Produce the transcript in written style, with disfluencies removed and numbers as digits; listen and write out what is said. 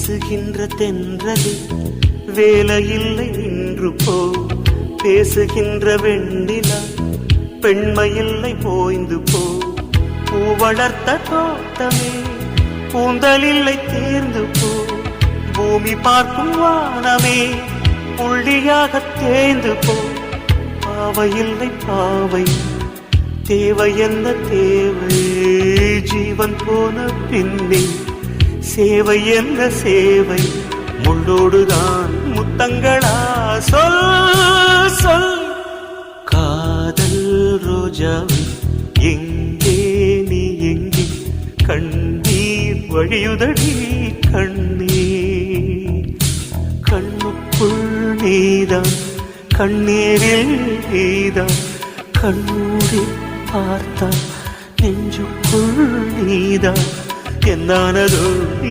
வீசுகின்ற தென்றலே வேலையில்லை இன்று போ, பேசுகின்ற வெண்ணிலா பெண்மையில்லை போய்ந்து போ. பூ வளர்த்த தோட்டமே கூந்தலில்லை தேர்ந்து போ, பூமி பார்க்கும் வானமே புள்ளியாக தேய்ந்து போ. பாவையில்லை பாவை தேவை என்ன தேவை, ஜீவன் போன பின்னே சேவை என்ற சேவை முள்ளோடுதான் முத்தங்களா. சொல் சொல் காதல் ரோஜாவே எங்கே நீ எங்கே, கண்ணீர் வழியுதடி கண்ணீர். கண்ணுக்குள் நீதான் கண்ணீரில் நீதான், கண்ணூரி பார்த்தா நெஞ்சுக்குள் நீதான். என்னானதோ